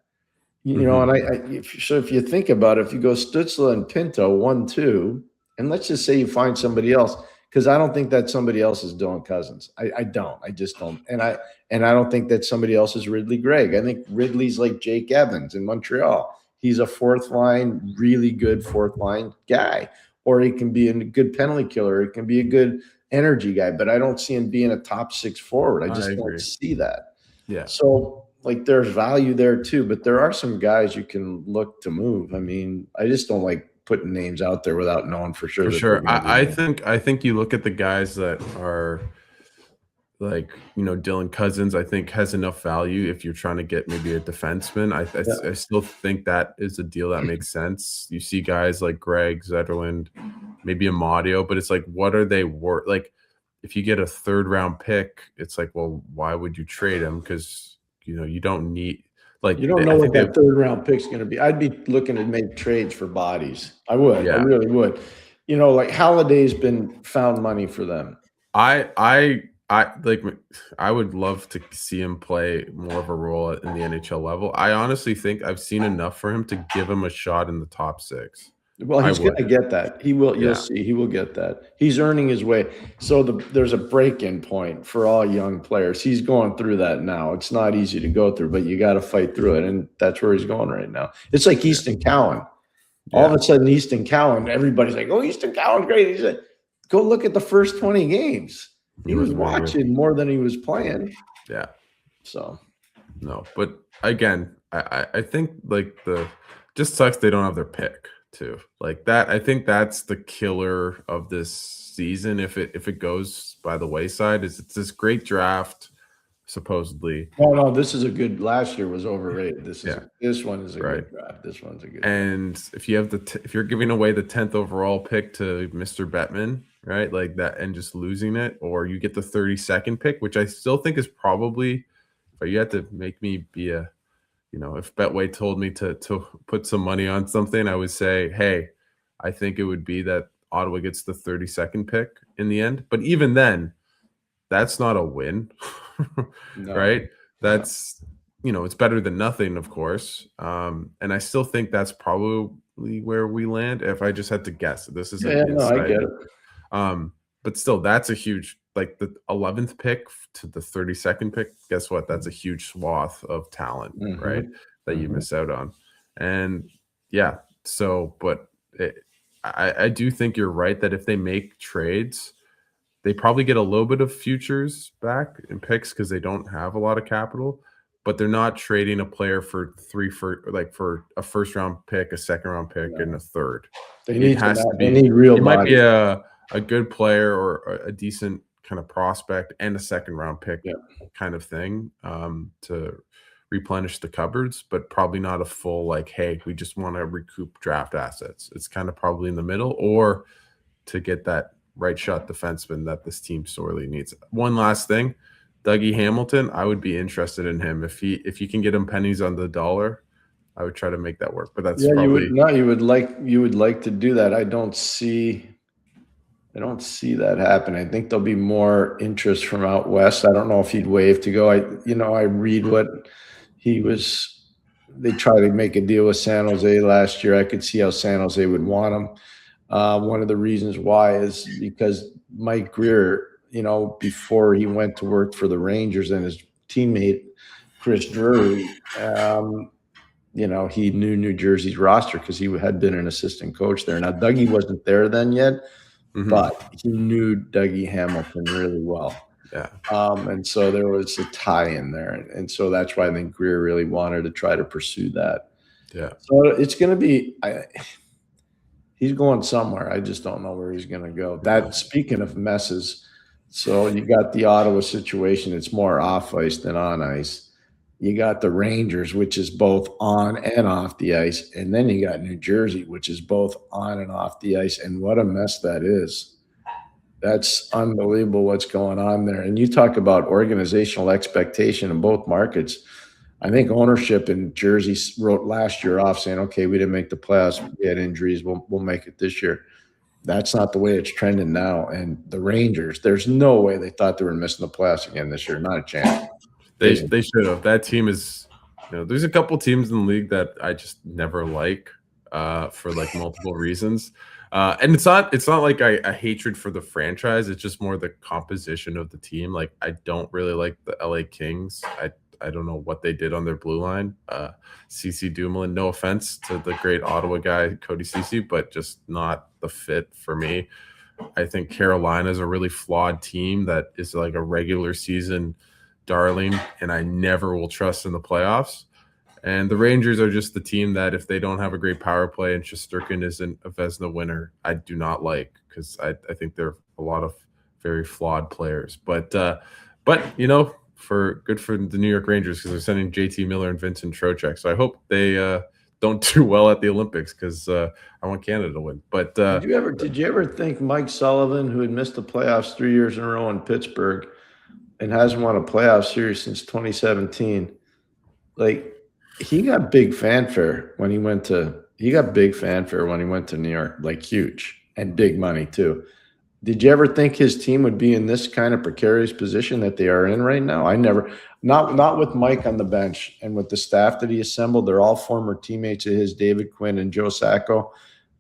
And if you think about it, if you go Stützle and Pinto 1-2, and let's just say you find somebody else, because I don't think that somebody else is Dylan Cousins. I don't. I just don't. And I don't think that somebody else is Ridley Gregg. I think Ridley's like Jake Evans in Montreal. He's a fourth line, really good fourth line guy. Or he can be a good penalty killer. He can be a good energy guy. But I don't see him being a top six forward. I just don't see that. Yeah. So, like, there's value there too. But there are some guys you can look to move. I mean, I just don't like putting names out there without knowing for sure. For sure. I think you look at the guys that are like, Dylan Cousins, I think has enough value if you're trying to get maybe a defenseman. I still think that is a deal that makes sense. You see guys like Greg Zetterlund, maybe Amadio, but it's like, what are they worth? Like, if you get a third round pick, it's like, well, why would you trade him? Because, you don't need. Like, you don't know what that third round pick's going to be. I'd be looking to make trades for bodies. I would. I really would. Like Halliday's been found money for them. I would love to see him play more of a role in the NHL level. I honestly think I've seen enough for him to give him a shot in the top six. Well, he's going to get that. He will. You'll see. He will get that. He's earning his way. So there's a break-in point for all young players. He's going through that now. It's not easy to go through, but you got to fight through it, and that's where he's going right now. It's like Easton Cowan. All of a sudden, Easton Cowan, everybody's like, "Oh, Easton Cowan's great." He said, "Go look at the first 20 games. He was watching more than he was playing." Yeah. So, no, but again, I think like just sucks they don't have their pick. Too like that. I think that's the killer of this season. If it goes by the wayside, it's this great draft, supposedly. No, this is a good. Last year was overrated. This one is a good draft. This one's a good. And if you have if you're giving away the 10th overall pick to Mr. Bettman, right, like that, and just losing it, or you get the 32nd pick, which I still think is probably. But you have to make me be a. If Betway told me to put some money on something, I would say, hey, I think it would be that Ottawa gets the 32nd pick in the end. But even then, that's not a win, right? That's, it's better than nothing, of course. And I still think that's probably where we land if I just had to guess. This is I get it. But still, that's a huge, like the 11th pick to the 32nd pick. Guess what? That's a huge swath of talent, right? That you miss out on. And yeah, so, but I do think you're right that if they make trades, they probably get a little bit of futures back and picks because they don't have a lot of capital, but they're not trading a player for for a first round pick, a second round pick, and a third. They It need has to be. They need real It might be bodies. a good player or a decent kind of prospect and a second round pick kind of thing to replenish the cupboards, but probably not a full like, hey, we just want to recoup draft assets. It's kind of probably in the middle, or to get that right shot defenseman that this team sorely needs. One last thing, Dougie Hamilton, I would be interested in him if you can get him pennies on the dollar. I would try to make that work, but that's probably you would like to do that. I don't see that happen. I think there'll be more interest from out west. I don't know if he'd waive to go. I read what they tried to make a deal with San Jose last year. I could see how San Jose would want him. One of the reasons why is because Mike Greer, before he went to work for the Rangers, and his teammate Chris Drury, he knew New Jersey's roster because he had been an assistant coach there. Now, Dougie wasn't there then yet, but he knew Dougie Hamilton really well. Yeah. And so there was a tie in there. And so that's why I think Greer really wanted to try to pursue that. Yeah. So it's going to be he's going somewhere. I just don't know where he's going to go. That, speaking of messes, so you got the Ottawa situation. It's more off ice than on ice. You got the Rangers, which is both on and off the ice. And then you got New Jersey, which is both on and off the ice. And what a mess that is. That's unbelievable what's going on there. And you talk about organizational expectation in both markets. I think ownership in Jersey wrote last year off saying, okay, we didn't make the playoffs. We had injuries. We'll make it this year. That's not the way it's trending now. And the Rangers, there's no way they thought they were missing the playoffs again this year. Not a chance. They should have. That team is, there's a couple teams in the league that I just never like for like multiple reasons. And it's not like a hatred for the franchise. It's just more the composition of the team. Like, I don't really like the LA Kings. I don't know what they did on their blue line. CC Dumoulin, no offense to the great Ottawa guy, Cody CC, but just not the fit for me. I think Carolina is a really flawed team that is like a regular season darling, and I never will trust in the playoffs. And the Rangers are just the team that if they don't have a great power play and Shesterkin isn't a Vezina winner, I do not like, because I think they're a lot of very flawed players. But for the New York Rangers, because they're sending JT Miller and Vincent Trocheck. So I hope they don't do well at the Olympics, because I want Canada to win. But did you ever think Mike Sullivan, who had missed the playoffs 3 years in a row in Pittsburgh and hasn't won a playoff series since 2017, like, he got big fanfare when he went to New York, like huge, and big money too. Did you ever think his team would be in this kind of precarious position that they are in right now? I never, not with Mike on the bench and with the staff that he assembled. They're all former teammates of his, David Quinn and Joe Sacco.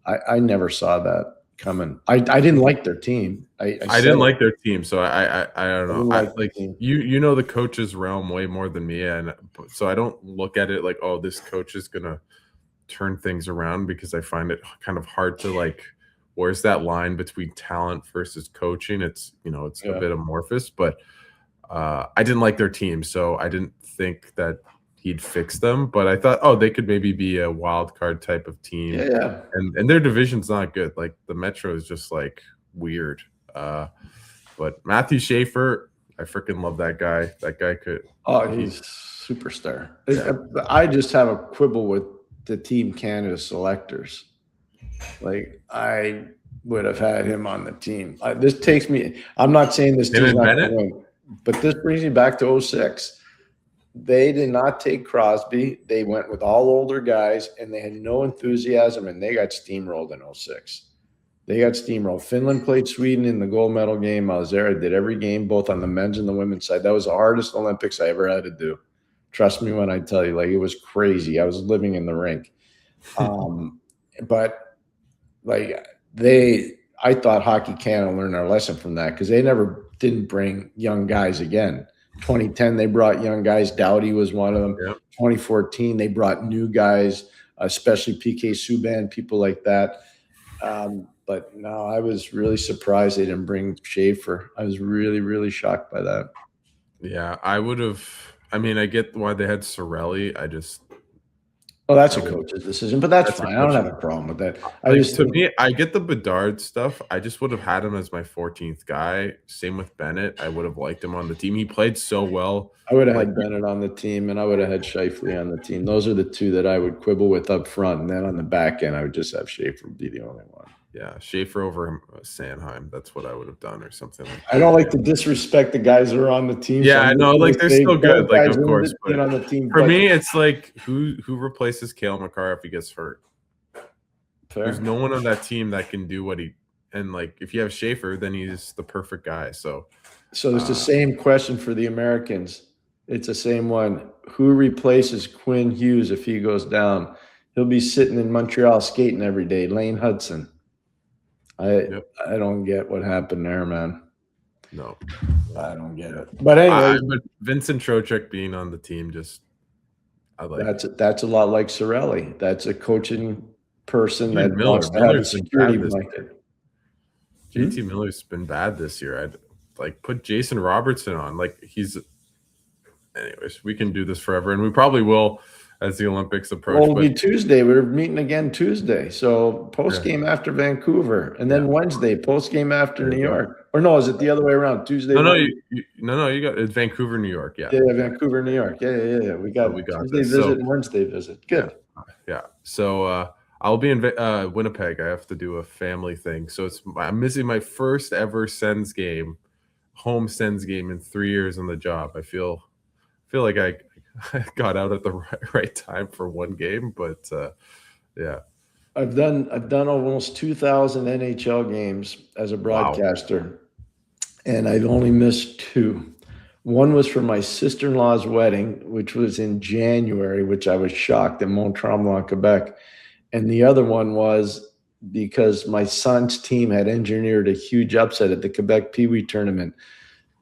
I never saw that coming. I didn't like their team. I didn't like their team, so I don't know. Like you know the coach's realm way more than me, and so I don't look at it like, oh, this coach is gonna turn things around, because I find it kind of hard to like, where's that line between talent versus coaching? It's a bit amorphous, but I didn't like their team, so I didn't think that he'd fix them. But I thought, oh, they could maybe be a wild card type of team. Yeah. And their division's not good. Like, the Metro is just like weird. But Matthew Schaefer, I freaking love that guy. That guy could. Oh, he's superstar. Yeah. I just have a quibble with the Team Canada selectors. Like, I would have had him on the team. This takes me. I'm not saying this team's not going to win, but this brings me back to 2006. They did not take Crosby. They went with all older guys, and they had no enthusiasm, and they got steamrolled in 2006. They got steamrolled. Finland played Sweden in the gold medal game. I was there. I did every game, both on the men's and the women's side. That was the hardest Olympics I ever had to do. Trust me when I tell you, like, it was crazy. I was living in the rink. But like, I thought Hockey Canada learned our lesson from that, because they didn't bring young guys again. 2010, they brought young guys. Doughty was one of them. Yep. 2014, they brought new guys, especially PK Subban, people like that. But no, I was really surprised they didn't bring Schaefer. I was really, really shocked by that. Yeah, I would have. I mean, I get why they had Sorelli. I just Well, that's a coach's decision, but that's That's a fine. I don't have coach's- a problem with that. I like, just to think me, I get the Bedard stuff. I just would have had him as my 14th guy. Same with Bennett. I would have liked him on the team. He played so well. I would have like, had Bennett on the team, and I would have had Scheifele on the team. Those are the two that I would quibble with up front, and then on the back end, I would just have Schaefer be the only one. Yeah, Schaefer over Sanheim. That's what I would have done, or something like that. I don't like to disrespect the guys that are on the team. Yeah, I'm I know, just like, gonna they're say still good, both like, guys of are course, but on the team. For but me, it's like who replaces Cale Makar if he gets hurt? fair. There's no one on that team that can do what he and like if you have Schaefer, then he's the perfect guy. So So it's the same question for the Americans. It's the same one. Who replaces Quinn Hughes if he goes down? He'll be sitting in Montreal skating every day. Lane Hudson. I don't get what happened there, man. no. I don't get it. But anyway, But Vincent Trocheck being on the team just I like that's a lot like Sorelli. That's a coaching person Even that Miller. wants to have a Miller's been security bad this blanket. JT Miller's been bad this year. I'd like put Jason Robertson on. Like he's anyways, we can do this forever and we probably will as the Olympics approach. Well, it'll but be Tuesday. We're meeting again Tuesday. So post game after Vancouver, and then Wednesday post game after There New you go. York. Or no, is it the other way around? Tuesday. no, Wednesday? you got it's Vancouver, New York. Yeah. Yeah, Vancouver, New York. Yeah. We got Tuesday this. visit So- and Wednesday visit. Good. Yeah. So I'll be in Winnipeg. I have to do a family thing. So I'm missing my first ever home Sens game in 3 years on the job. I feel like I got out at the right time for one game, but yeah. I've done almost 2,000 NHL games as a broadcaster, and I've only missed 2. One was for my sister-in-law's wedding, which was in January, which I was shocked in Mont-Tremblant, Quebec. And the other one was because my son's team had engineered a huge upset at the Quebec Pee Wee tournament.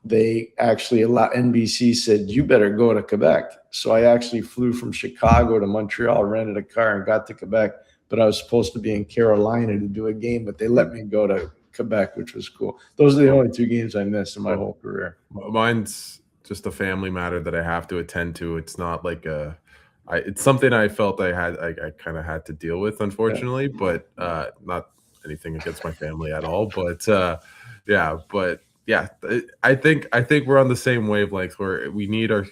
They actually NBC said, you better go to Quebec. So I actually flew from Chicago to Montreal, rented a car, and got to Quebec. But I was supposed to be in Carolina to do a game, but they let me go to Quebec, which was cool. Those are the only 2 games I missed in my whole career. Mine's just a family matter that I have to attend to. It's not like it's something I felt I kind of had to deal with, unfortunately, but not anything against my family at all. But I think we're on the same wavelength where we need our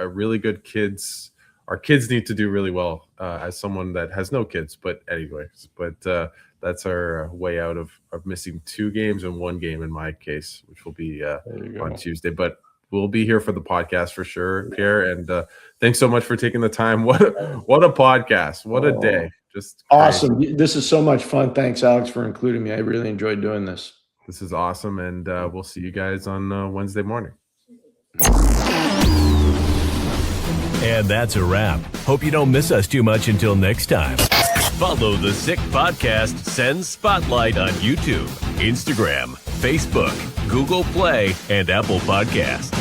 really good kids. Our kids need to do really well. As someone that has no kids, but anyways, that's our way out of missing 2 games and 1 game in my case, which will be on Tuesday. But we'll be here for the podcast for sure, Pierre. And thanks so much for taking the time. What a podcast! What a day! Just awesome. crazy. This is so much fun. Thanks, Alex, for including me. I really enjoyed doing this. This is awesome, and we'll see you guys on Wednesday morning. And that's a wrap. Hope you don't miss us too much until next time. Follow the Sick Podcast Sens Spotlight on YouTube, Instagram, Facebook, Google Play, and Apple Podcasts.